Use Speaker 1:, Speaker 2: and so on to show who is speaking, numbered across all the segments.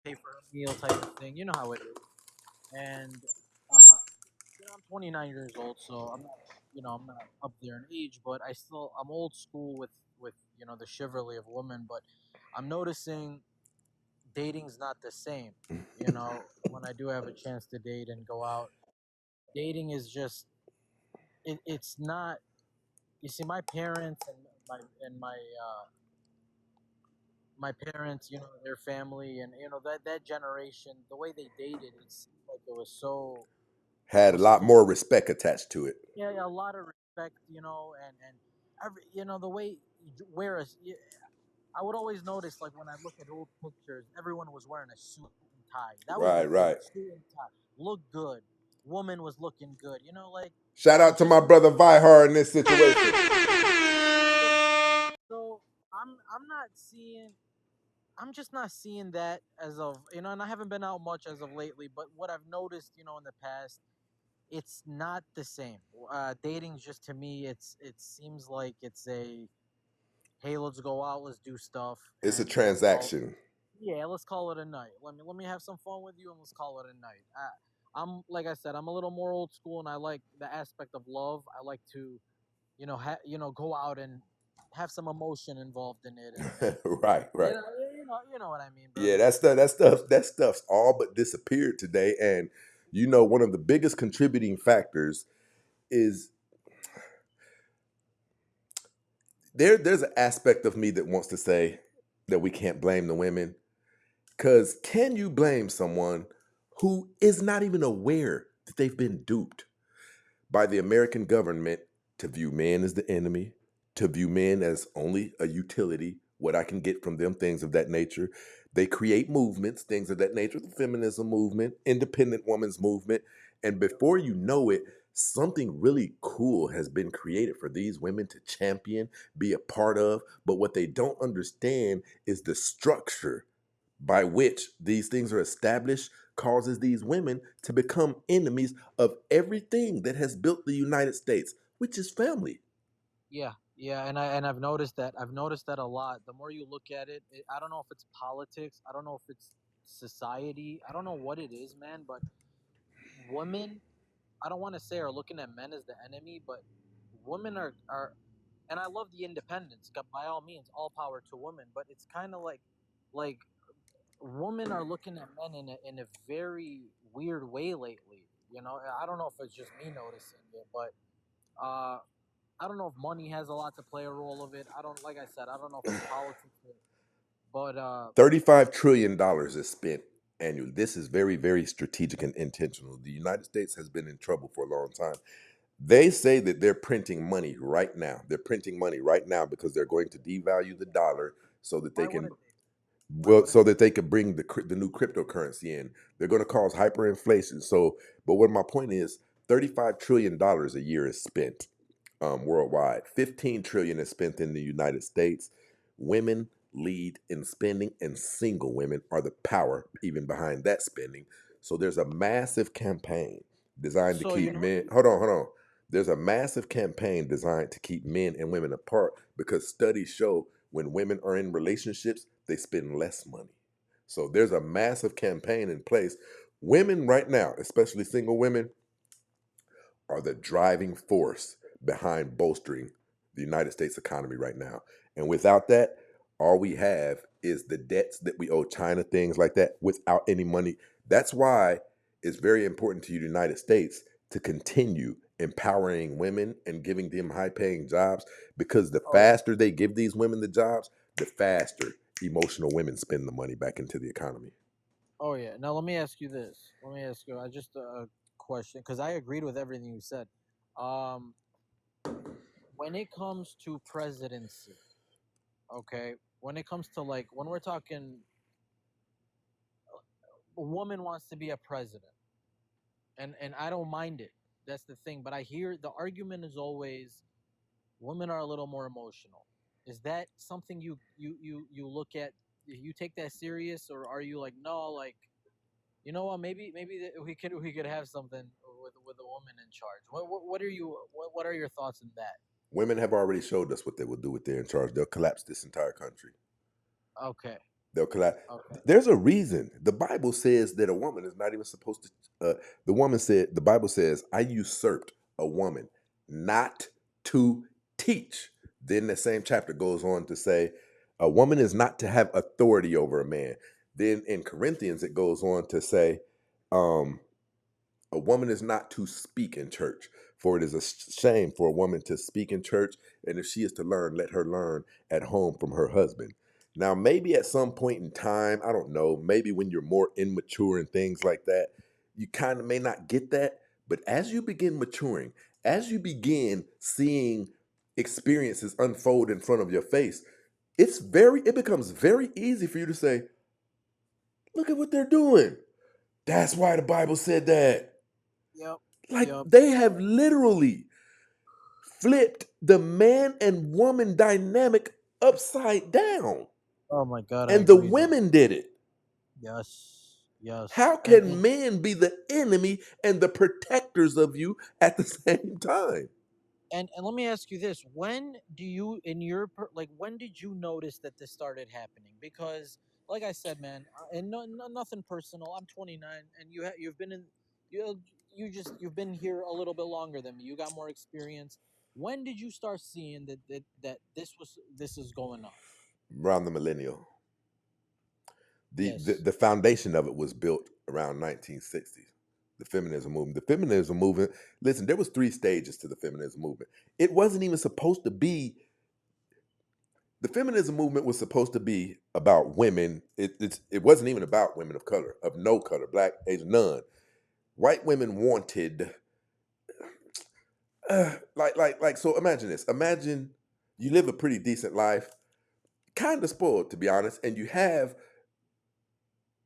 Speaker 1: pay for a meal type of thing. You know how it is. And uh, I'm 29 years old, so I'm not up there in age, but I'm old school with the chivalry of women. But I'm noticing dating's not the same. When I do have a chance to date and go out, dating is just it's not. You see, my parents and my parents, their family, and that generation, the way they dated, it seemed like it
Speaker 2: Had a
Speaker 1: was
Speaker 2: lot more respect attached to it.
Speaker 1: yeah, yeah, a lot of respect, and the way you wear I would always notice, like, when I look at old pictures, everyone was wearing a suit and tie. That was the
Speaker 2: Right,
Speaker 1: thing,
Speaker 2: right.
Speaker 1: suit and tie. Look good. Woman was looking good. Like,
Speaker 2: Shout out
Speaker 1: it's
Speaker 2: to my
Speaker 1: just
Speaker 2: brother Vihar in this situation.
Speaker 1: so I'm not seeing. I'm just not seeing that as of and I haven't been out much as of lately. But what I've noticed, in the past, it's not the same. Dating just to me, it seems like it's a hey, let's go out, let's do stuff,
Speaker 2: It's a
Speaker 1: and let's call
Speaker 2: transaction.
Speaker 1: yeah, let's call it a night. Let me have some fun with you, and let's call it a night. I'm like I said, I'm a little more old school, and I like the aspect of love. I like to go out and have some emotion involved in it, and
Speaker 2: Right, right.
Speaker 1: you know what I mean,
Speaker 2: Yeah,
Speaker 1: brother.
Speaker 2: that stuff's all but disappeared today. And one of the biggest contributing factors is there's an aspect of me that wants to say that we can't blame the women. Cause can you blame someone who is not even aware that they've been duped by the American government to view men as the enemy, to view men as only a utility, what I can get from them, things of that nature. They create movements, things of that nature, the feminism movement, independent women's movement. And before you know it, something really cool has been created for these women to champion, be a part of. But what they don't understand is the structure by which these things are established causes these women to become enemies of everything that has built the United States, which is family.
Speaker 1: Yeah, yeah, and I've noticed that. I've noticed that a lot. The more you look at it, I don't know if it's politics. I don't know if it's society. I don't know what it is, man. But women, I don't want to say are looking at men as the enemy, but women are, and I love the independence. By all means, all power to women. But it's kind of like women are looking at men in a very weird way lately. I don't know if it's just me noticing it, but uh, I don't know if money has a lot to play a role of it. I don't, like I said, I don't know if it's politics, but
Speaker 2: $35 trillion is spent annually. This is very, very strategic and intentional. The United States has been in trouble for a long time. They say that they're printing money right now. They're printing money right now because they're going to devalue the dollar so that they
Speaker 1: why
Speaker 2: can
Speaker 1: wouldn't they? Why
Speaker 2: well,
Speaker 1: wouldn't
Speaker 2: so
Speaker 1: they?
Speaker 2: that they could bring the new cryptocurrency in. They're going to cause hyperinflation. So, but what my point is, $35 trillion a year is spent worldwide. 15 trillion is spent in the United States. Women lead in spending, and single women are the power even behind that spending. So there's a massive campaign designed to
Speaker 1: So
Speaker 2: keep men. Hold on, hold on. There's a massive campaign designed to keep men and women apart because studies show when women are in relationships, they spend less money. So there's a massive campaign in place. Women right now, especially single women, are the driving force behind bolstering the United States economy right now. And without that, all we have is the debts that we owe China, things like that, without any money. That's why it's very important to the United States to continue empowering women and giving them high paying jobs because the
Speaker 1: oh yeah,
Speaker 2: faster they give these women the jobs, the faster emotional women spend the money back into the economy.
Speaker 1: oh yeah. Now let me ask you this. Let me ask you just a question because I agreed with everything you said. Um, when it comes to presidency, okay, when it comes to like when we're talking, a woman wants to be a president, and I don't mind it. That's the thing. But I hear the argument is always women are a little more emotional. Is that something you look at? You take that serious, or are you like no, like you know what? Maybe we could have something with a woman in charge. What are you what are your thoughts on that?
Speaker 2: Women have already showed us what they will do with their in charge. They'll collapse this entire country.
Speaker 1: Okay,
Speaker 2: They'll collide.
Speaker 1: Okay.
Speaker 2: There's a reason. The Bible says that a woman is not even supposed to. The woman said, the Bible says, I usurped a woman not to teach. Then the same chapter goes on to say, a woman is not to have authority over a man. Then in Corinthians, it goes on to say, um, a woman is not to speak in church, for it is a shame for a woman to speak in church. And if she is to learn, let her learn at home from her husband. Now, maybe at some point in time, I don't know, maybe when you're more immature and things like that, you kind of may not get that. But as you begin maturing, as you begin seeing experiences unfold in front of your face, it becomes very easy for you to say, look at what they're doing. That's why the Bible said that.
Speaker 1: Yep.
Speaker 2: Like
Speaker 1: Yep.
Speaker 2: they have literally flipped the man and woman dynamic upside down.
Speaker 1: Oh my God, I
Speaker 2: And the
Speaker 1: agree, dude.
Speaker 2: women did it.
Speaker 1: Yes. Yes.
Speaker 2: How can men be the enemy and the protectors of you at the same time?
Speaker 1: And let me ask you this: when do you, in your like, when did you notice that this started happening? Because, like I said, man, and nothing personal. I'm 29, and you've been in you you've been here a little bit longer than me. You got more experience. When did you start seeing that this is going on?
Speaker 2: Around the millennial.
Speaker 1: Yes.
Speaker 2: The foundation of it was built around 1960s. The feminism movement. The feminism movement, listen, there was three stages to the feminism movement. It wasn't even supposed to be the feminism movement was supposed to be about women. It wasn't even about women of color, of no color, black, Asian, none. White women wanted, like. So imagine this. Imagine you live a pretty decent life, kind of spoiled to be honest, and you have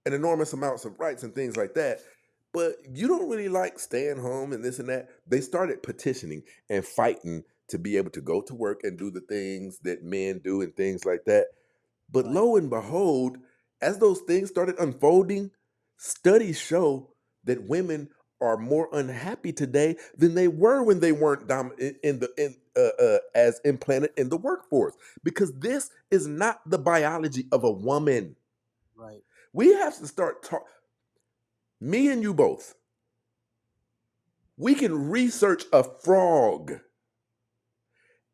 Speaker 2: an enormous amounts of rights and things like that. But you don't really like staying home and this and that. They started petitioning and fighting to be able to go to work and do the things that men do and things like that. But
Speaker 1: Right.
Speaker 2: lo and behold, as those things started unfolding, studies show that women are more unhappy today than they were when they weren't as implanted in the workforce. Because this is not the biology of a woman.
Speaker 1: Right.
Speaker 2: We have to start talk. Me and you both. We can research a frog,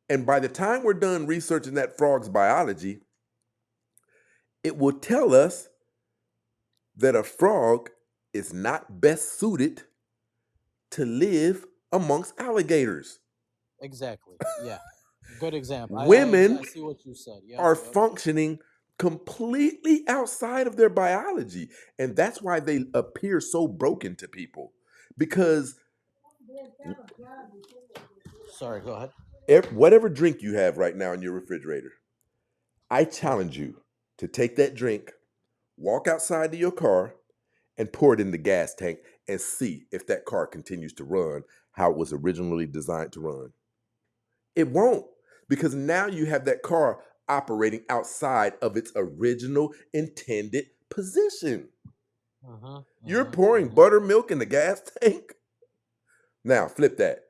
Speaker 2: and by the time we're done researching that frog's biology, it will tell us that a frog is not best suited to live amongst alligators.
Speaker 1: Exactly. Yeah. Good example.
Speaker 2: Women
Speaker 1: I see what you said. Yep.
Speaker 2: are
Speaker 1: Yep.
Speaker 2: functioning completely outside of their biology. And that's why they appear so broken to people. Because
Speaker 1: Sorry. Go ahead.
Speaker 2: whatever drink you have right now in your refrigerator, I challenge you to take that drink, walk outside to your car, and pour it in the gas tank and see if that car continues to run how it was originally designed to run. It won't, because now you have that car operating outside of its original intended position.
Speaker 1: Mm-hmm.
Speaker 2: You're
Speaker 1: Mm-hmm.
Speaker 2: pouring
Speaker 1: Mm-hmm.
Speaker 2: buttermilk in the gas tank. Now, flip that.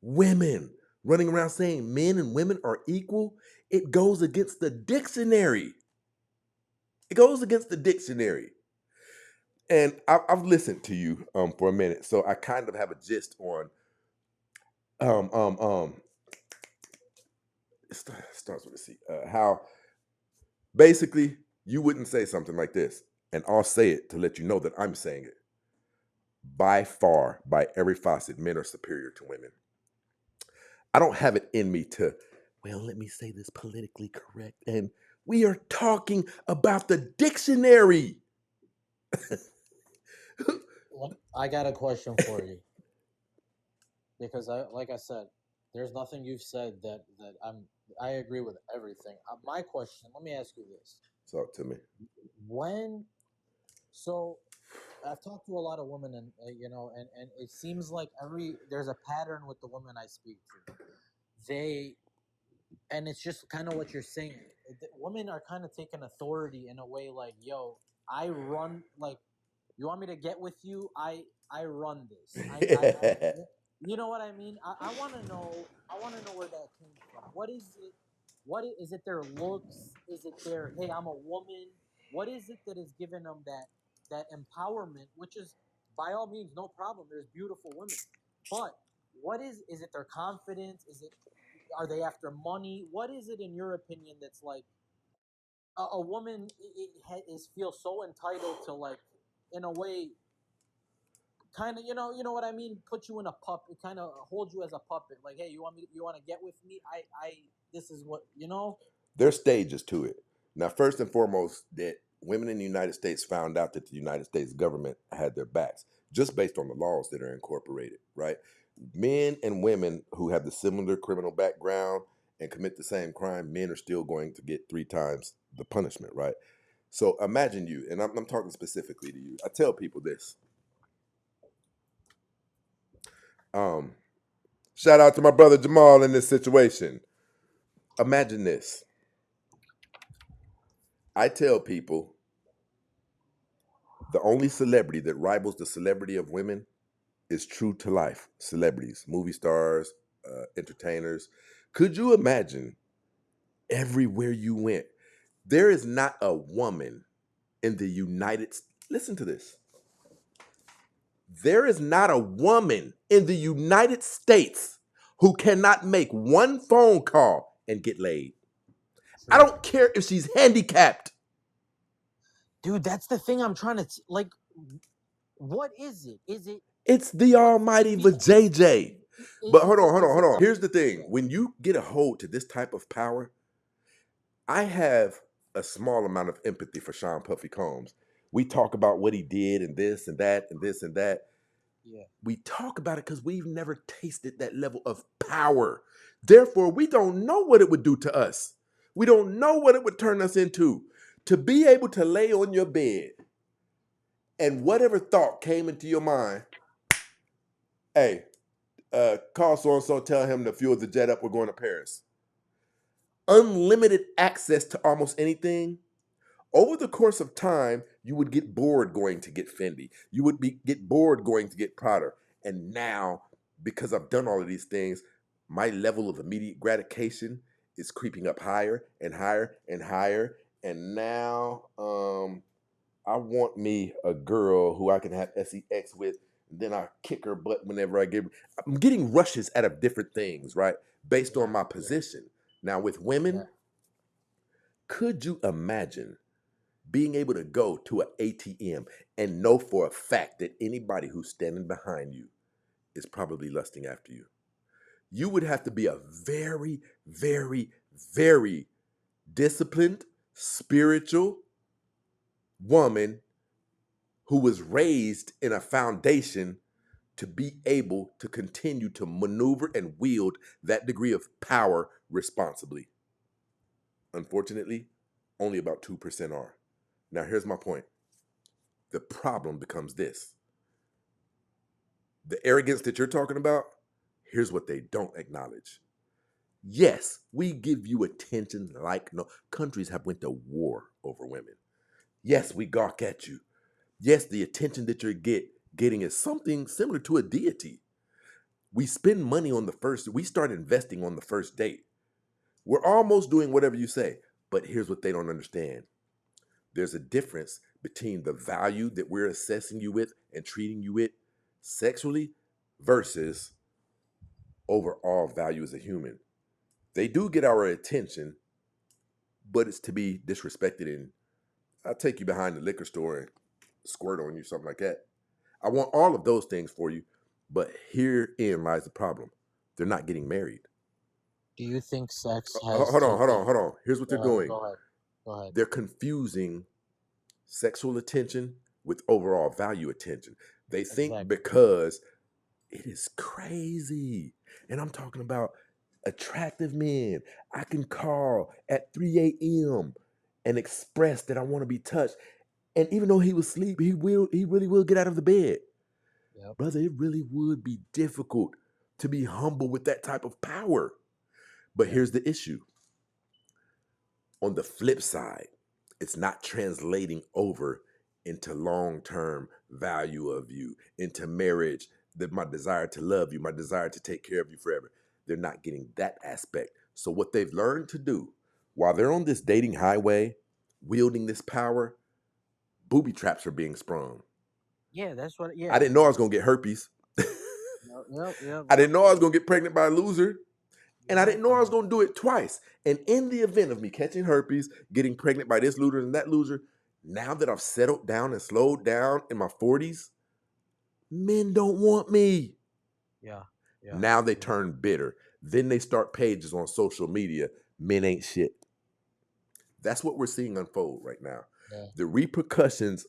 Speaker 2: Women running around saying men and women are equal, it goes against the dictionary. It goes against the dictionary. And I've listened to you for a minute, so I kind of have a gist on um um um starts with a C. How basically you wouldn't say something like this, and I'll say it to let you know that I'm saying it. By far, by every facet, men are superior to women. I don't have it in me to, well, let me say this politically correct. And we are talking about the dictionary.
Speaker 1: I got a question for you because like I said, there's nothing you've said that I agree with everything. My question, let me ask you this:
Speaker 2: Talk to me.
Speaker 1: when so I've talked to a lot of women, and and it seems like there's a pattern with the women I speak to. They and it's just kind of what you're saying. Women are kind of taking authority in a way, like, yo, I run, like, you want me to get with you? I run this. You know what I mean? I want to know. I want to know where that came from. What is it? Is it their looks? Is it their, hey, I'm a woman? What is it that is giving them that empowerment? Which is by all means no problem. There's beautiful women, but what is it their confidence? Is it are they after money? What is it in your opinion that's like a woman is feels so entitled to like in a way kind of you know what I mean, put you in a puppet, kind of hold you as a puppet, like hey, you want to get with me, I this is what you know.
Speaker 2: There's stages to it. Now, first and foremost, that women in the United States found out that the United States government had their backs just based on the laws that are incorporated, right? Men and women who have the similar criminal background and commit the same crime, men are still going to get 3 times the punishment, right? So imagine you, and I'm talking specifically to you. I tell people this. Um, Shout out to my brother Jamal in this situation. Imagine this. I tell people the only celebrity that rivals the celebrity of women is true to life celebrities, movie stars, entertainers. Could you imagine everywhere you went, there is not a woman in the United States. Listen to this. There is not a woman in the United States who cannot make one phone call and get laid. I
Speaker 1: True.
Speaker 2: don't care if she's handicapped.
Speaker 1: Dude, that's the thing I'm trying to like. What is it?
Speaker 2: It's the almighty
Speaker 1: Be,
Speaker 2: vajayjay. But hold on, hold on,
Speaker 1: is
Speaker 2: hold
Speaker 1: it
Speaker 2: on.
Speaker 1: the
Speaker 2: Here's the thing. When you get a hold to this type of power, I have a small amount of empathy for Sean Puffy Combs. We talk about what he did and this and that and this and that.
Speaker 1: yeah
Speaker 2: We talk about it because we've never tasted that level of power. Therefore, we don't know what it would do to us. We don't know what it would turn us into. To be able to lay on your bed and whatever thought came into your mind, hey, call so and so, tell him to fuel the jet up, we're going to Paris. Unlimited access to almost anything. Over the course of time, you would get bored going to get Fendi. You would get bored going to get Prada. And now, because I've done all of these things, my level of immediate gratification is creeping up higher and higher and higher. And now, I want me a girl who I can have sex with. And then I kick her butt whenever I get. I'm getting rushes out of different things, right? Based on
Speaker 1: yeah
Speaker 2: my position. Now, with
Speaker 1: yeah
Speaker 2: women, could you imagine being able to go to an ATM and know for a fact that anybody who's standing behind you is probably lusting after you? You would have to be a very, very, very disciplined, spiritual woman who was raised in a foundation to be able to continue to maneuver and wield that degree of power responsibly. Unfortunately, only about 2% are. Now, here's my point. The problem becomes this: the arrogance that you're talking about, here's what they don't acknowledge. Yes, we give you attention like no countries have went to war over women. Yes, we gawk at you. Yes, the attention that you're getting is something similar to a deity. We spend money on the first, we start investing on the first date. We're almost doing whatever you say. But here's what they don't understand. There's a difference between the value that we're assessing you with and treating you with sexually versus overall value as a human. They do get our attention, but it's to be disrespected, and I'll take you behind the liquor store and squirt on you, something like that. I want all of those things for you, but herein lies the problem. They're not getting married.
Speaker 1: do you think sex has
Speaker 2: Hold on, hold on,
Speaker 1: taken
Speaker 2: hold on. Here's what they're doing.
Speaker 1: go ahead go ahead
Speaker 2: They're confusing sexual attention with overall value attention. They think
Speaker 1: exactly
Speaker 2: because it is crazy. And I'm talking about attractive men I can call at 3 a.m. and express that I want to be touched. And even though he was asleep, he really will get out of the bed.
Speaker 1: yep
Speaker 2: Brother, it really would be difficult to be humble with that type of power. But
Speaker 1: yep
Speaker 2: here's the issue. On the flip side, it's not translating over into long-term value of you, into marriage, that my desire to love you, my desire to take care of you forever. They're not getting that aspect. So what they've learned to do while they're on this dating highway, wielding this power, booby traps are being sprung.
Speaker 1: Yeah, that's what.
Speaker 2: I
Speaker 1: Yeah.
Speaker 2: didn't know I was gonna get herpes.
Speaker 1: Yep. Yep. Yep.
Speaker 2: I
Speaker 1: Yep.
Speaker 2: didn't know I was gonna get pregnant by a loser. And I
Speaker 1: Yep.
Speaker 2: didn't know I was gonna do it twice. And in the event of me catching herpes, getting pregnant by this loser and that loser, now that I've settled down and slowed down in my 40s, men don't want me.
Speaker 1: Yeah. Yeah.
Speaker 2: Now they
Speaker 1: Yeah.
Speaker 2: turn bitter. Then they start pages on social media. Men ain't shit. That's what we're seeing unfold right now.
Speaker 1: Yeah.
Speaker 2: The repercussions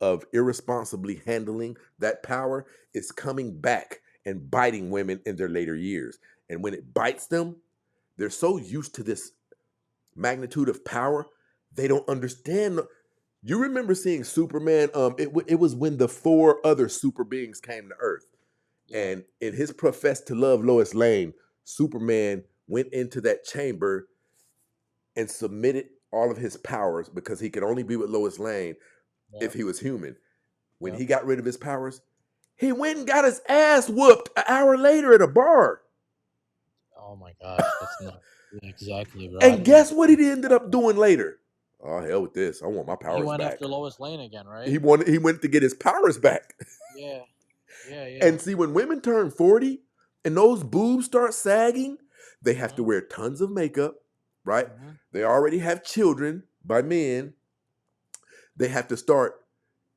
Speaker 2: of irresponsibly handling that power is coming back and biting women in their later years. And when it bites them, they're so used to this magnitude of power, they don't understand. You remember seeing Superman? It was when the four other super beings came to Earth,
Speaker 1: Yeah.
Speaker 2: and in his profess to love Lois Lane, Superman went into that chamber and submitted all of his powers because he could only be with Lois Lane if
Speaker 1: Yep.
Speaker 2: he was human. When
Speaker 1: Yep.
Speaker 2: he got rid of his powers, he went and got his ass whooped an hour later at a bar.
Speaker 1: Oh my gosh, that's not. Yeah, exactly, bro. I
Speaker 2: And
Speaker 1: didn't even
Speaker 2: guess what
Speaker 1: think
Speaker 2: he ended
Speaker 1: about
Speaker 2: up
Speaker 1: that.
Speaker 2: doing later? Oh hell with this! I want my
Speaker 1: He
Speaker 2: powers
Speaker 1: went
Speaker 2: back.
Speaker 1: after Lois Lane again,
Speaker 2: He
Speaker 1: right?
Speaker 2: wanted. He went to get his powers back.
Speaker 1: Yeah. Yeah. Yeah.
Speaker 2: And see, when women turn 40 and those boobs start sagging, they have to
Speaker 1: Mhm.
Speaker 2: wear tons of makeup, right?
Speaker 1: Mhm.
Speaker 2: They already have children by men. They have to start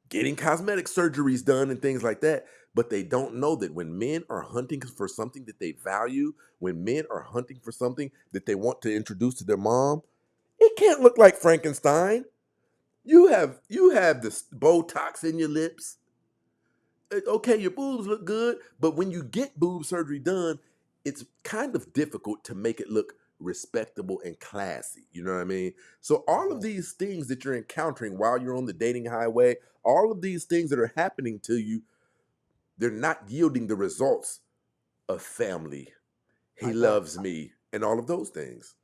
Speaker 2: getting cosmetic surgeries done and things like that. But they don't know that when men are hunting for something that they value, when men are hunting for something that they want to introduce to their mom, it can't look like Frankenstein. You have this Botox in your lips. Okay, your boobs look good, but when you get boob surgery done, it's kind of difficult to make it look respectable and classy. You know what I mean? So all of
Speaker 1: Yeah.
Speaker 2: these things that you're encountering while you're on the dating highway, all of these things that are happening to you, they're not yielding the results of family. He
Speaker 1: I got.
Speaker 2: loves me and all of those things.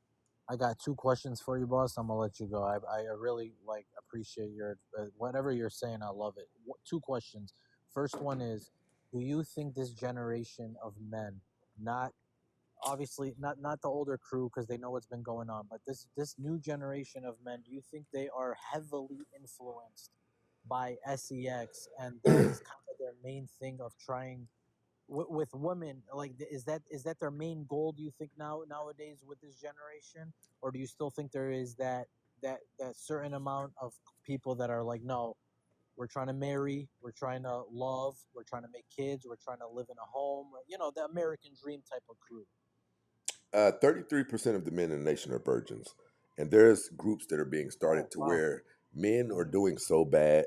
Speaker 1: I got two questions for you, boss. I'm gonna let you go. I really like appreciate your whatever you're saying. I love it. Two questions. First one is, do you think this generation of men, not obviously not the older crew because they know what's been going on, but this new generation of men, do you think they are heavily influenced by sex, and that is kind of their main thing of trying with women? Like, is that their main goal, do you think, nowadays with this generation? Or do you still think there is that certain amount of people that are like, no, we're trying to marry, we're trying to love, we're trying to make kids, we're trying to live in a home, the American dream type of crew?
Speaker 2: 33% of the men in the nation are virgins. And there's groups that are being
Speaker 1: Oh
Speaker 2: started to
Speaker 1: wow.
Speaker 2: where men are
Speaker 1: Mhm.
Speaker 2: doing so bad.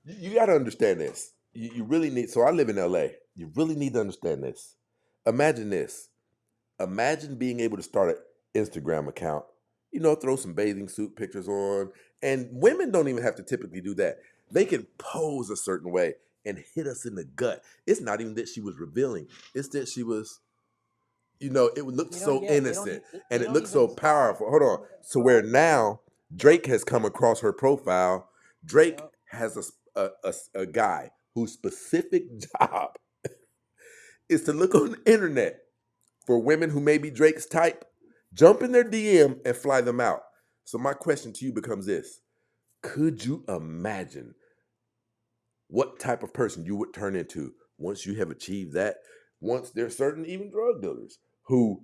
Speaker 2: You got to understand this. You really need. So I live in LA. You really need to understand this. Imagine this. Imagine being able to start an Instagram account. Throw some bathing suit pictures on, and women don't even have to typically do that. They can pose a certain way and hit us in the gut. It's not even that she was revealing. It's that she was. It looked
Speaker 1: They don't.
Speaker 2: so
Speaker 1: Yeah. They don't.
Speaker 2: innocent and
Speaker 1: They
Speaker 2: it
Speaker 1: don't
Speaker 2: looked
Speaker 1: even
Speaker 2: so
Speaker 1: try.
Speaker 2: powerful. Hold
Speaker 1: They
Speaker 2: on.
Speaker 1: don't even
Speaker 2: So where
Speaker 1: try.
Speaker 2: now Drake has come across her profile. Drake
Speaker 1: Yep.
Speaker 2: has a guy whose specific job is to look on the internet for women who may be Drake's type, jump in their DM and fly them out. So my question to you becomes this: could you imagine what type of person you would turn into once you have achieved that? Once there's certain even drug dealers who,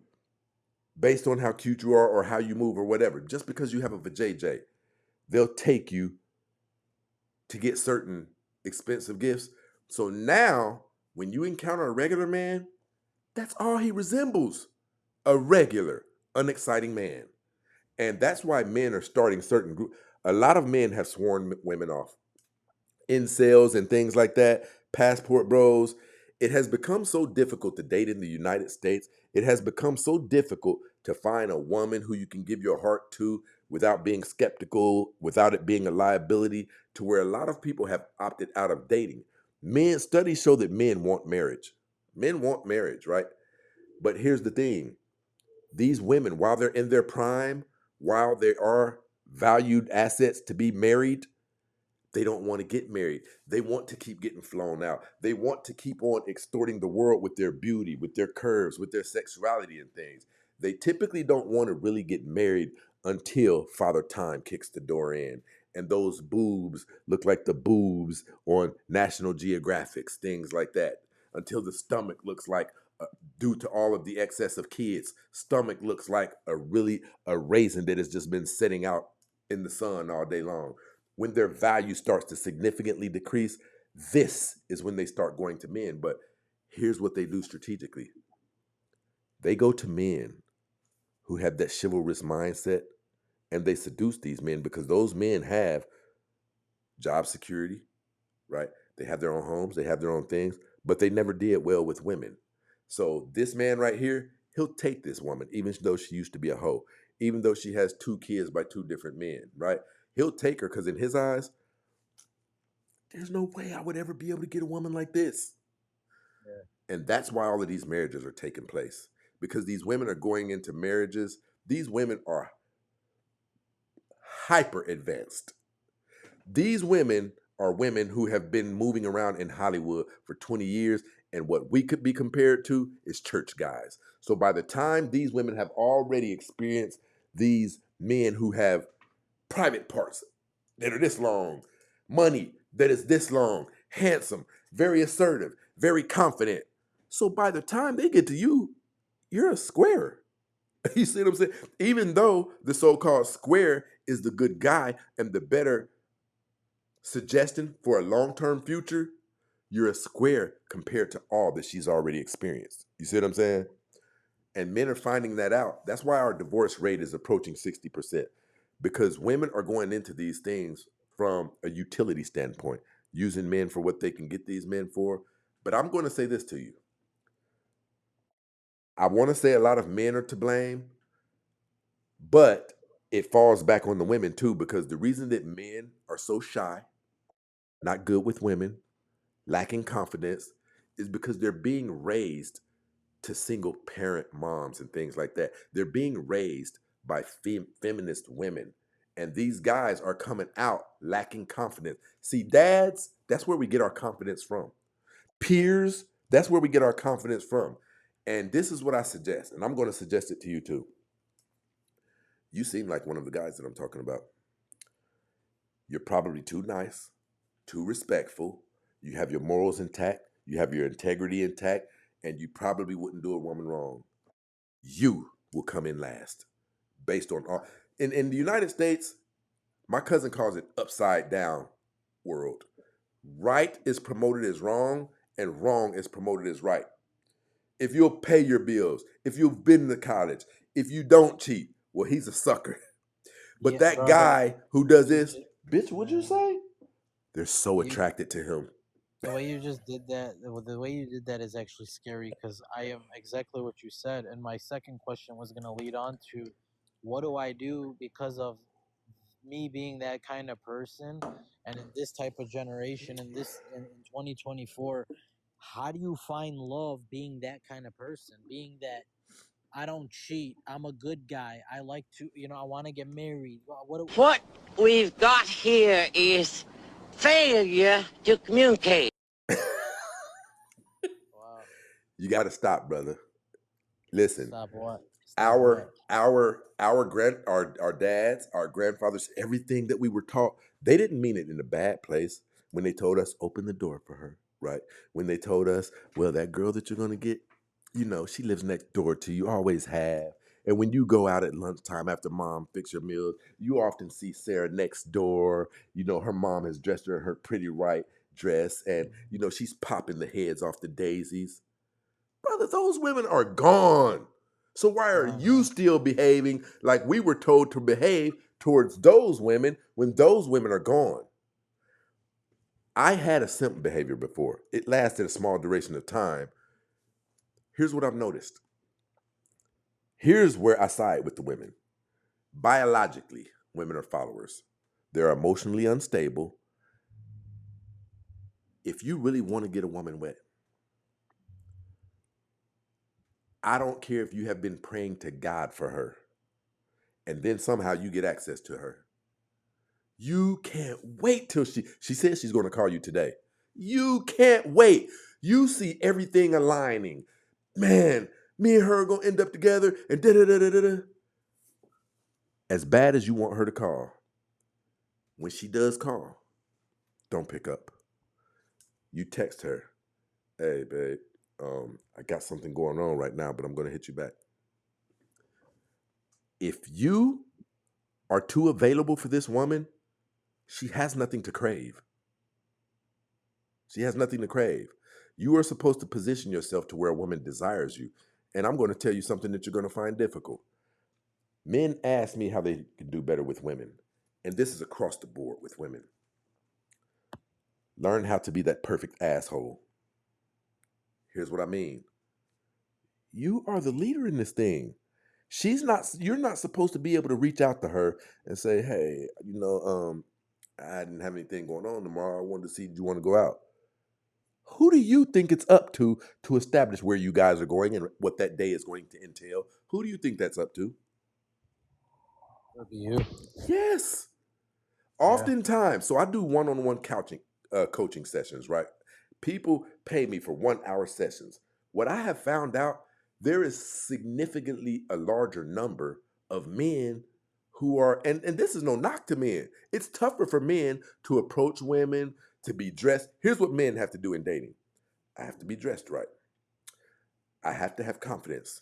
Speaker 2: based on how cute you are or how you move or whatever, just because you have a vajayjay, they'll take you to get certain expensive gifts. So now, when you encounter a regular man, that's all he resembles, a regular, unexciting man. And that's why men are starting certain groups. A lot of men have sworn women off. Incels and things like that, passport bros. It has become so difficult to date in the United States. It has become so difficult to find a woman who you can give your heart to without being skeptical, without it being a liability, to where a lot of people have opted out of dating. Studies show that men want marriage. Men want marriage, right? But here's the thing: these women, while they're in their prime, while they are valued assets to be married, they don't want to get married. They want to keep getting flown out. They want to keep on extorting the world with their beauty, with their curves, with their sexuality and things. They typically don't want to really get married until Father Time kicks the door in. and those boobs look like the boobs on National Geographics, things like that, until the stomach looks like, due to all of the excess of kids, stomach looks like a raisin that has just been sitting out in the sun all day long. When their value starts to significantly decrease, this is when they start going to men. But here's what they do strategically: they go to men who have that chivalrous mindset, and they seduce these men because those men have job security, right? They have their own homes, they have their own things, but they never did well with women. So this man right here, he'll take this woman, even though she used to be a hoe, even though she has 2 kids by 2 different men, right? He'll take her because in his eyes, there's no way I would ever be able to get a woman like this.
Speaker 1: Yeah.
Speaker 2: And that's why all of these marriages are taking place, because these women are going into marriages. These women are hyper advanced. These women are women who have been moving around in Hollywood for 20 years, and what we could be compared to is church guys. So by the time these women have already experienced these men who have private parts that are this long, money that is this long, handsome, very assertive, very confident. So by the time they get to you, you're a square. You see what I'm saying? Even though the so called square is the good guy and the better suggestion for a long term future, you're a square compared to all that she's already experienced. You see what I'm saying? And men are finding that out. That's why our divorce rate is approaching 60%, because women are going into these things from a utility standpoint, using men for what they can get these men for. But I'm going to say this to you: I want to say a lot of men are to blame, but it falls back on the women too, because the reason that men are so shy, not good with women, lacking confidence, is because they're being raised to single parent moms and things like that. They're being raised by feminist women. And these guys are coming out lacking confidence. See, dads, that's where we get our confidence from. Peers, that's where we get our confidence from. And this is what I suggest, and I'm going to suggest it to you too. You seem like one of the guys that I'm talking about. You're probably too nice, too respectful. You have your morals intact, you have your integrity intact, and you probably wouldn't do a woman wrong. You will come in last based on all. In the United States, my cousin calls it upside down world. Right is promoted as wrong, and wrong is promoted as right. If you'll pay your bills, if you've been to college, if you don't cheat, well, he's a sucker. But
Speaker 1: Yeah,
Speaker 2: that
Speaker 1: bro.
Speaker 2: guy who does
Speaker 1: You
Speaker 2: this,
Speaker 1: just,
Speaker 2: bitch, what'd you
Speaker 1: man,
Speaker 2: say? They're so
Speaker 1: you
Speaker 2: attracted to him.
Speaker 1: the way you just did that, the way you did that is actually scary because I am exactly what you said. And my second question was gonna lead on to, what do I do because of me being that kind of person, and in this type of generation, in 2024, how do you find love being that kind of person, being that I don't cheat, I'm a good guy, I like to, I want to get married.
Speaker 3: What we've got here is failure to communicate.
Speaker 1: Wow.
Speaker 2: You got to stop, brother. Listen,
Speaker 1: Stop what? Stop what?
Speaker 2: our dads, our grandfathers, everything that we were taught, they didn't mean it in a bad place when they told us open the door for her, right? When they told us, well, that girl that you're gonna get, she lives next door to you, always have. And when you go out at lunchtime after mom fix your meals, you often see Sarah next door. Her mom has dressed her in her pretty white dress, and she's popping the heads off the daisies. Brother, those women are gone. So why are you
Speaker 1: Uh-huh.
Speaker 2: still behaving like we were told to behave towards those women when those women are gone? I had a simp behavior before. It lasted a small duration of time. Here's what I've noticed. Here's where I side with the women. Biologically, women are followers. They're emotionally unstable. If you really want to get a woman wet, I don't care if you have been praying to God for her and then somehow you get access to her. You can't wait till she says she's going to call you today. You can't wait. You see everything aligning. Man, me and her are going to end up together and da da da da da. As bad as you want her to call, When she does call, don't pick up. You text her, hey, babe, I got something going on right now, but I'm going to hit you back. If you are too available for this woman, she has nothing to crave. She has nothing to crave. You are supposed to position yourself to where a woman desires you. And I'm going to tell you something that you're going to find difficult. Men ask me how they can do better with women. And this is across the board with women. Learn how to be that perfect asshole. Here's what I mean. You are the leader in this thing. You're not supposed to be able to reach out to her and say, hey, I didn't have anything going on tomorrow. I wanted to see, do you want to go out? Who do you think it's up to establish where you guys are going and what that day is going to entail? Who do you think that's up to?
Speaker 1: Would be you.
Speaker 2: Yes.
Speaker 1: Yeah.
Speaker 2: Oftentimes, so I do one-on-one coaching sessions, right? People pay me for 1 hour sessions. What I have found out, there is significantly a larger number of men who are, and this is no knock to men. It's tougher for men to approach women, to be dressed. Here's what men have to do in dating. I have to be dressed right. I have to have confidence.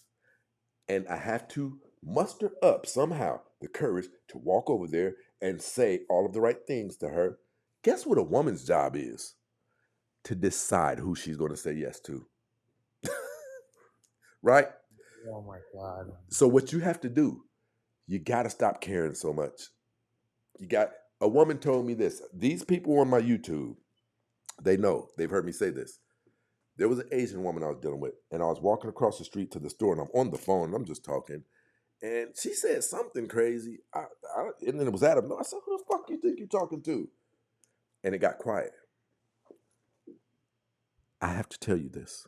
Speaker 2: And I have to muster up somehow the courage to walk over there and say all of the right things to her. Guess what a woman's job is? To decide who she's going to say yes to. Right?
Speaker 1: Oh my God.
Speaker 2: So what you have to do, you got to stop caring so much. A woman told me this. These people on my YouTube, they know, they've heard me say this. There was an Asian woman I was dealing with, and I was walking across the street to the store, and I'm on the phone, and I'm just talking. And she said something crazy. And then it was Adam. No, I said, who the fuck you think you're talking to? And it got quiet. I have to tell you this.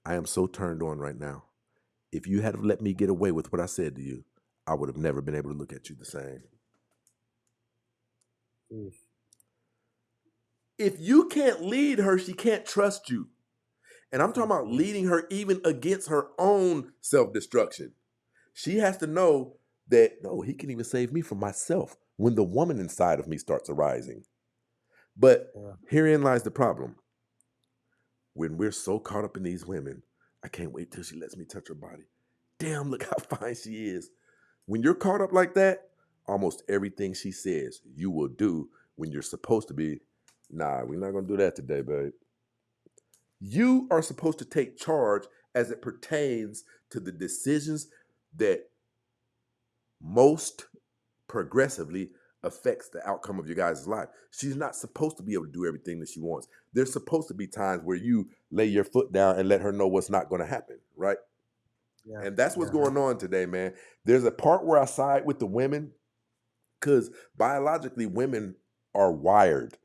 Speaker 2: I am so turned on right now. If you had let me get away with what I said to you, I would have never been able to look at you the same.
Speaker 1: Oof.
Speaker 2: If you can't lead her, she can't trust you. And I'm talking about leading her even against her own self-destruction. She has to know that, no, he can even save me from myself when the woman inside of me starts arising. But herein lies the problem. When we're so caught up in these women, I can't wait till she lets me touch her body. Damn, look how fine she is. When you're caught up like that, almost everything she says you will do when you're supposed to be, nah, we're not going to do that today, babe. You are supposed to take charge as it pertains to the decisions that most progressively affects the outcome of your guys' life. She's not supposed to be able to do everything that she wants. There's supposed to be times where you lay your foot down and let her know what's not going to happen, right?
Speaker 1: Yeah.
Speaker 2: And that's what's going on today, man. There's a part where I side with the women because biologically women are wired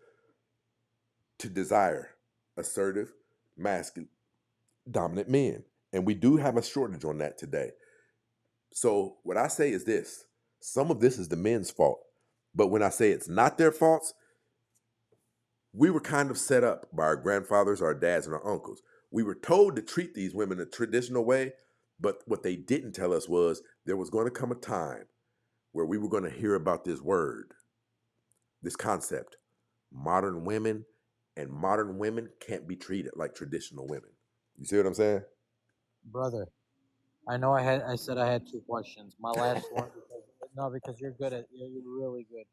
Speaker 2: to desire assertive, masculine, dominant men. And we do have a shortage on that today. So what I say is this. Some of this is the men's fault. But when I say it's not their faults, we were kind of set up by our grandfathers, our dads, and our uncles. We were told to treat these women a traditional way, but what they didn't tell us was there was going to come a time where we were going to hear about this word, this concept. Modern women and modern women can't be treated like traditional women. You see what I'm saying?
Speaker 1: Brother, I said I had two questions. My last one, because you're good at, you're really good.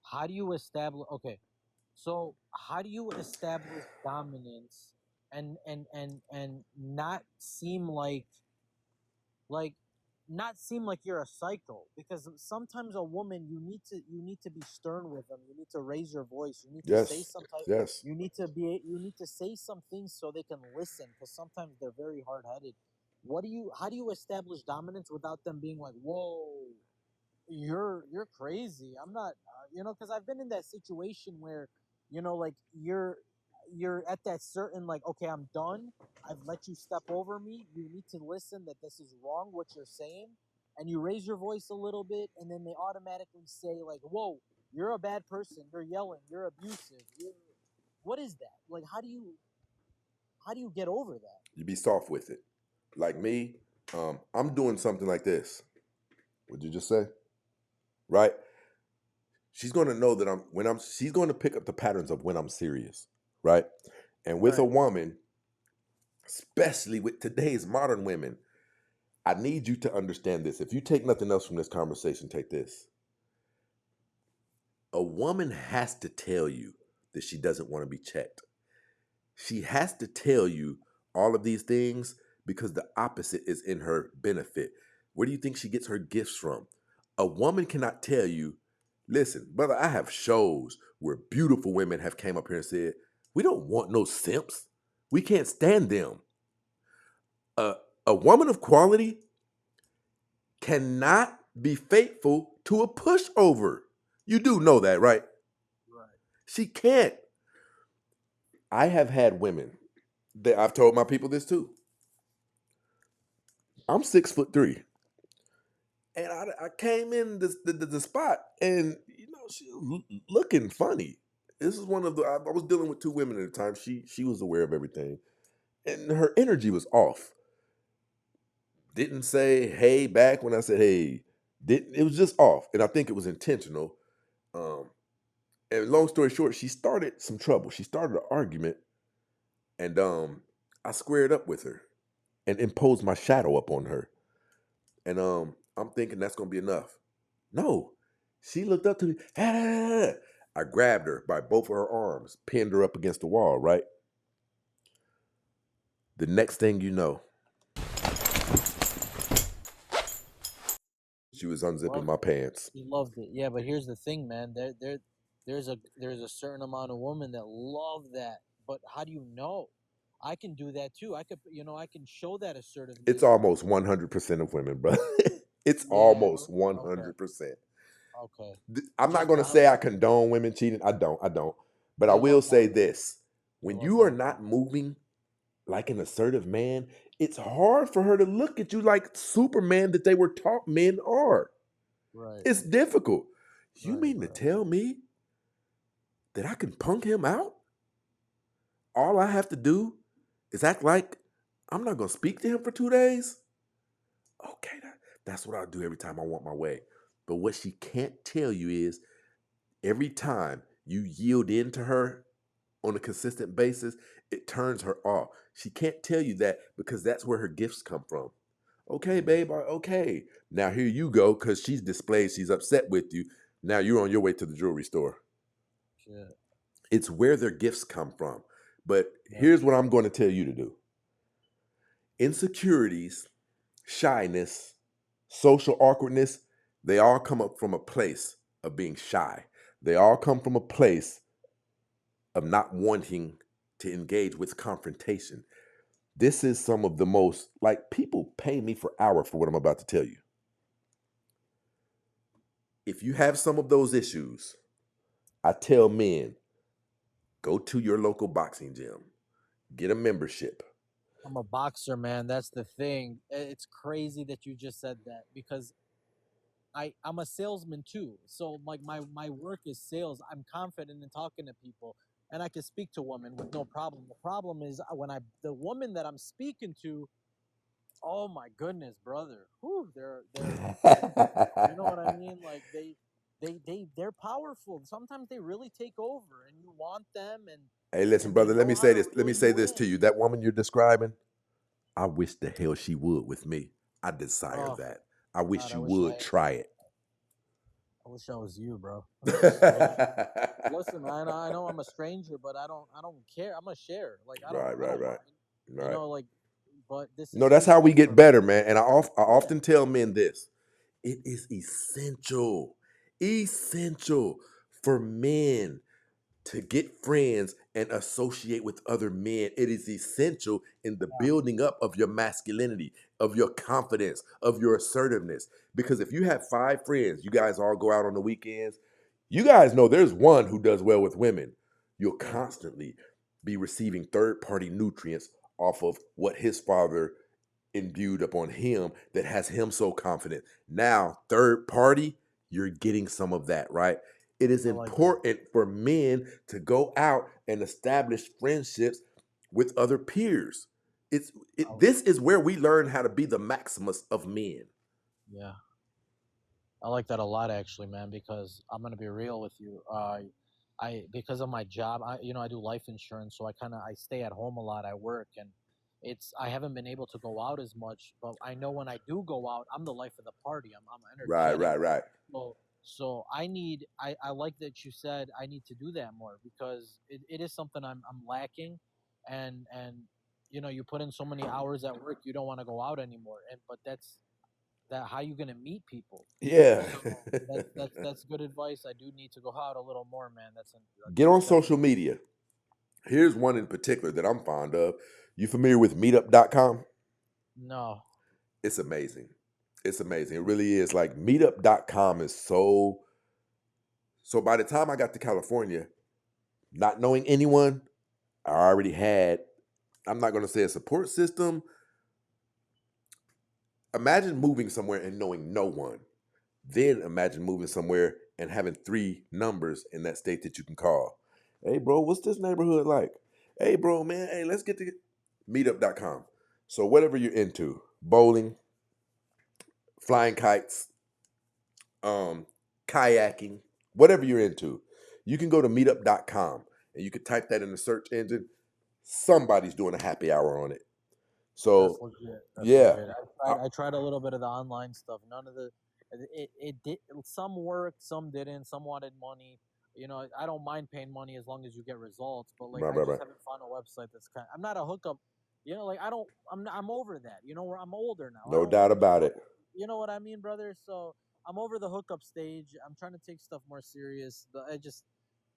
Speaker 1: How do you establish, okay, so how do you establish dominance and not seem like not seem like you're a psycho? Because sometimes a woman, you need to be stern with them, you need to raise your voice, you need to say
Speaker 2: Yes.
Speaker 1: some type,
Speaker 2: Yes.
Speaker 1: you need to say some things so they can listen, because sometimes they're very hard-headed. How do you establish dominance without them being like, whoa, you're crazy, I'm not, because I've been in that situation where, like, you're at that certain, like, okay, I'm done, I've let you step over me, you need to listen that this is wrong what you're saying, and you raise your voice a little bit, and then they automatically say like, whoa, you're a bad person, you're yelling, you're abusive, what is that, like, how do you get over that?
Speaker 2: You be soft with it. Like me, I'm doing something like this. What'd you just say? Right? she's going to know that she's going to pick up the patterns of when I'm serious, right? And with a
Speaker 1: Right.
Speaker 2: woman, especially with today's modern women, I need you to understand this. If you take nothing else from this conversation, take this. A woman has to tell you that she doesn't want to be checked. She has to tell you all of these things because the opposite is in her benefit. Where do you think she gets her gifts from? A woman cannot tell you, listen, brother, I have shows where beautiful women have came up here and said, we don't want no simps. We can't stand them. A, a woman of quality cannot be faithful to a pushover. You do know that, right?
Speaker 1: Right.
Speaker 2: She can't. I have had women that I've told my people this too. I'm 6'3", and I came in the spot, and she was looking funny. This is one of the I was dealing with two women at the time. She was aware of everything, and her energy was off. Didn't say hey back when I said hey. Didn't It was just off, and I think it was intentional. Um, and long story short, she started some trouble. She started an argument, and I squared up with her and imposed my shadow up on her. And I'm thinking that's gonna be enough. No, she looked up to me. "Ah." I grabbed her by both of her arms, pinned her up against the wall. Right. The next thing you know, she was unzipping
Speaker 1: Loved
Speaker 2: my
Speaker 1: it.
Speaker 2: pants.
Speaker 1: He loved it. Yeah, but here's the thing, man. There's a certain amount of women that love that. But how do you know? I can do that too. I can show that
Speaker 2: It's
Speaker 1: assertiveness.
Speaker 2: almost 100% of women, bro. It's
Speaker 1: Yeah.
Speaker 2: almost
Speaker 1: Okay.
Speaker 2: 100%.
Speaker 1: Okay.
Speaker 2: I'm not
Speaker 1: Just
Speaker 2: going to
Speaker 1: not
Speaker 2: say I
Speaker 1: like
Speaker 2: condone women cheating. I don't. But I
Speaker 1: they
Speaker 2: will
Speaker 1: love
Speaker 2: say
Speaker 1: that.
Speaker 2: this:
Speaker 1: They
Speaker 2: when
Speaker 1: love
Speaker 2: you are
Speaker 1: that.
Speaker 2: not moving like an assertive man, it's hard for her to look at you like Superman that they were taught men are.
Speaker 1: Right.
Speaker 2: It's difficult. You
Speaker 1: Right.
Speaker 2: mean to
Speaker 1: Right.
Speaker 2: tell me that I can punk him out? All I have to do is act like I'm not going to speak to him for 2 days? Okay, that's what I'll do every time I want my way. But what she can't tell you is every time you yield in to her on a consistent basis, it turns her off. She can't tell you that because that's where her gifts come from. Okay,
Speaker 1: Yeah.
Speaker 2: babe, okay. Now here you go, because she's displayed, she's upset with you. Now you're on your way to the jewelry store.
Speaker 1: Shit.
Speaker 2: It's where their gifts come from. But
Speaker 1: Yeah.
Speaker 2: here's what I'm going to tell you to do. Insecurities, shyness, social awkwardness, they all come up from a place of being shy. They all come from a place of not wanting to engage with confrontation. This is some of the most, like, people pay me for hours for what I'm about to tell you. If you have some of those issues, I tell men, go to your local boxing gym, get a membership.
Speaker 1: I'm a boxer, man. That's the thing. It's crazy that you just said that because I'm a salesman too. So like my work is sales. I'm confident in talking to people, and I can speak to women with no problem. The problem is when the woman that I'm speaking to, oh my goodness, brother, whew, they're you know what I mean? Like they're powerful. Sometimes they really take over, and you want them,
Speaker 2: Hey, listen,
Speaker 1: and they
Speaker 2: brother, let
Speaker 1: know
Speaker 2: me
Speaker 1: how
Speaker 2: say
Speaker 1: to
Speaker 2: this. Let
Speaker 1: reel
Speaker 2: me say
Speaker 1: you
Speaker 2: this to
Speaker 1: in.
Speaker 2: you. That woman you're describing, I wish the hell she would with me. I desire
Speaker 1: Oh
Speaker 2: that. I wish
Speaker 1: God,
Speaker 2: you would try it.
Speaker 1: I wish I was you, bro. I'm just saying. Listen, man, I know I'm a stranger, but I don't care. I'm a share. Like
Speaker 2: Right,
Speaker 1: I
Speaker 2: right,
Speaker 1: don't
Speaker 2: right,
Speaker 1: mind.
Speaker 2: right.
Speaker 1: Like, but this
Speaker 2: No,
Speaker 1: is
Speaker 2: that's
Speaker 1: too
Speaker 2: how we
Speaker 1: much
Speaker 2: get
Speaker 1: for me.
Speaker 2: better, man. And I
Speaker 1: Yeah.
Speaker 2: often tell men this: it is essential for men to get friends and associate with other men. It is essential in the
Speaker 1: Yeah.
Speaker 2: building up of your masculinity, of your confidence, of your assertiveness. Because if you have 5 friends, you guys all go out on the weekends, you guys know there's one who does well with women. You'll
Speaker 1: Yeah.
Speaker 2: constantly be receiving third party nutrients off of what his father imbued upon him that has him so confident. Now, third party, you're getting some of that, right? It is
Speaker 1: I like that.
Speaker 2: important for men to go out and establish friendships with other peers.
Speaker 1: I,
Speaker 2: This is where we learn how to be the Maximus of men.
Speaker 1: yeah. I like that a lot, actually, man. Because I'm gonna be real with you. I because of my job, I do life insurance, so I stay at home a lot. I work, and I haven't been able to go out as much. But I know when I do go out, I'm the life of the party. I'm
Speaker 2: Right,
Speaker 1: energetic.
Speaker 2: right, right.
Speaker 1: So I like that you said I need to do that more, because it is something I'm lacking, and you put in so many hours at work, you don't want to go out anymore. And but that how you gonna meet people.
Speaker 2: Yeah.
Speaker 1: So that's good advice. I do need to go out a little more, man.
Speaker 2: Get on
Speaker 1: That's
Speaker 2: social media. Here's one in particular that I'm fond of. You familiar with meetup.com?
Speaker 1: no.
Speaker 2: It's amazing. It's amazing. It really is. Like meetup.com is so by the time I got to California, not knowing anyone, I already had, I'm not going to say a support system. Imagine moving somewhere and knowing no one. Then imagine moving somewhere and having three numbers in that state that you can call. Hey, bro, what's this neighborhood like? Hey, bro, man, hey, let's get to meetup.com. So, whatever you're into, bowling, flying kites, um, kayaking, whatever you're into, you can go to meetup.com and you can type that in the search engine. Somebody's doing a happy hour on it.
Speaker 1: That's
Speaker 2: So,
Speaker 1: legit. That's
Speaker 2: yeah,
Speaker 1: legit.
Speaker 2: I,
Speaker 1: I tried a little bit of the online stuff. None of the it did. Some worked, some didn't. Some wanted money. I don't mind paying money as long as you get results. But like,
Speaker 2: right,
Speaker 1: I
Speaker 2: right,
Speaker 1: just
Speaker 2: right.
Speaker 1: haven't found a website that's kind. I'm not a hookup. Like I don't. I'm over that. Where I'm older now. I
Speaker 2: No
Speaker 1: don't want
Speaker 2: doubt
Speaker 1: to be
Speaker 2: about
Speaker 1: hooked.
Speaker 2: it.
Speaker 1: You know what I mean, brother? So I'm over the hookup stage. I'm trying to take stuff more serious. I just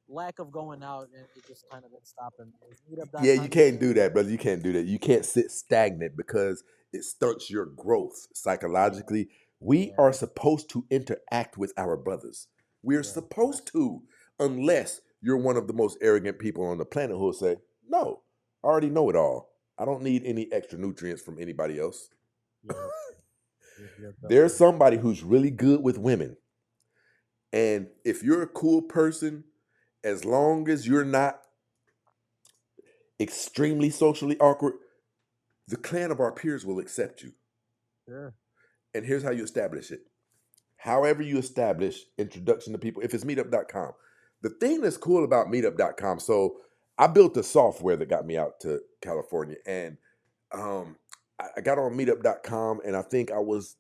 Speaker 1: lack of going out, and it just kind of been stopping me.
Speaker 2: Yeah, you
Speaker 1: Meetup.com, you
Speaker 2: can't
Speaker 1: said?
Speaker 2: do that, brother. You can't do that. You can't sit stagnant because it stunts your growth
Speaker 1: Yeah,
Speaker 2: psychologically. We
Speaker 1: yeah,
Speaker 2: are supposed to interact with our brothers. We're
Speaker 1: yeah,
Speaker 2: supposed to, unless you're one of the most arrogant people on the planet who will say, "No, I already know it all. I don't need any extra nutrients from anybody else."
Speaker 1: yeah. Yep,
Speaker 2: There's
Speaker 1: definitely.
Speaker 2: somebody who's really good with women. And if you're a cool person, as long as you're not extremely socially awkward, the clan of our peers will accept you.
Speaker 1: Sure.
Speaker 2: And here's how you establish it. However, you establish introduction to people, if it's meetup.com. The thing that's cool about meetup.com, so I built a software that got me out to California. And I got on meetup.com and I think I was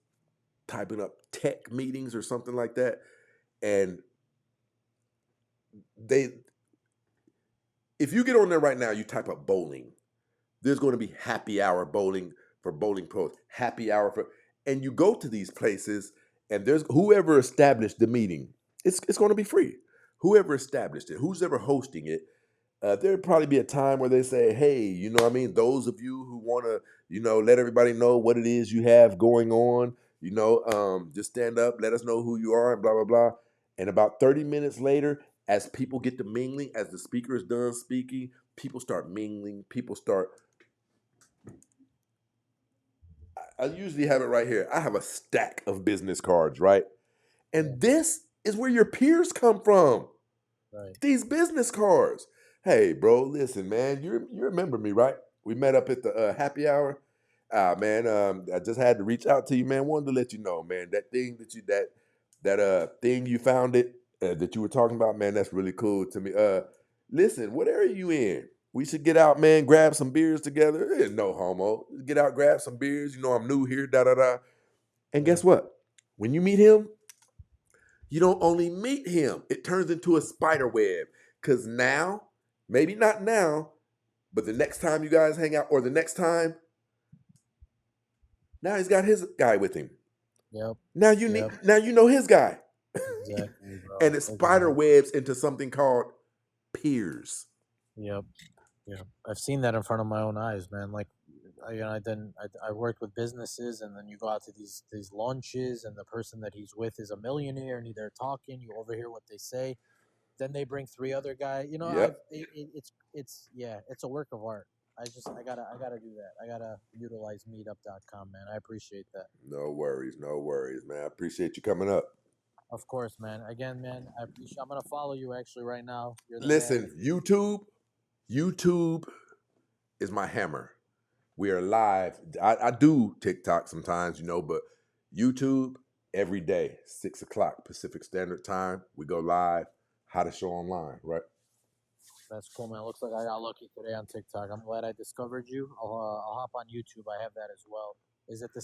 Speaker 2: typing up tech meetings or something like that. And they, if you get on there right now, you type up bowling, there's going to be happy hour bowling for bowling pros, happy hour for, and you go to these places, and there's whoever established the meeting, it's going to be free. Whoever established it, who's ever hosting it, there'd probably be a time where they say, hey, what I mean, those of you who want to, let everybody know what it is you have going on, just stand up, let us know who you are, and blah, blah, blah. And about 30 minutes later, as people get to mingling, as the speaker is done speaking, people start mingling, people start. I usually have it right here. I have a stack of business cards, right?
Speaker 1: Yeah.
Speaker 2: And this is where your peers come from.
Speaker 1: Right.
Speaker 2: These business cards. Hey, bro, listen, man, you remember me, right? We met up at the happy hour. Ah, man, I just had to reach out to you, man. Wanted to let you know, man, that thing that thing you found it that you were talking about, man, that's really cool to me. Listen, what area you in? We should get out, man, grab some beers together. No homo. Get out, grab some beers. I'm new here, da da da. And
Speaker 1: Yeah.
Speaker 2: guess what? When you meet him, you don't only meet him, it turns into a spider web. Because now, maybe not now, but the next time you guys hang out, or the next time, now he's got his guy with him.
Speaker 1: Yep. Yep.
Speaker 2: Now you know his guy.
Speaker 1: Exactly, bro.
Speaker 2: And it spider
Speaker 1: Exactly.
Speaker 2: webs into something called peers.
Speaker 1: Yep. Yep. I've seen that in front of my own eyes, man. Like, I worked with businesses, and then you go out to these lunches, and the person that he's with is a millionaire, and they're talking. You overhear what they say. Then they bring three other guys.
Speaker 2: Yep.
Speaker 1: It's a work of art. I gotta do that. I gotta utilize meetup.com, man. I appreciate that.
Speaker 2: No worries, no worries, man. I appreciate you coming up.
Speaker 1: Of course, man. Again, man, I appreciate. I'm gonna follow you actually right now. You're the man.
Speaker 2: Listen, YouTube is my hammer. We are live. I do TikTok sometimes, but YouTube. every day, 6 o'clock Pacific Standard Time. We go live. Hottest show online, right?
Speaker 1: That's cool, man. Looks like I got lucky today on TikTok. I'm glad I discovered you. I'll hop on YouTube. I have that as well. Is it the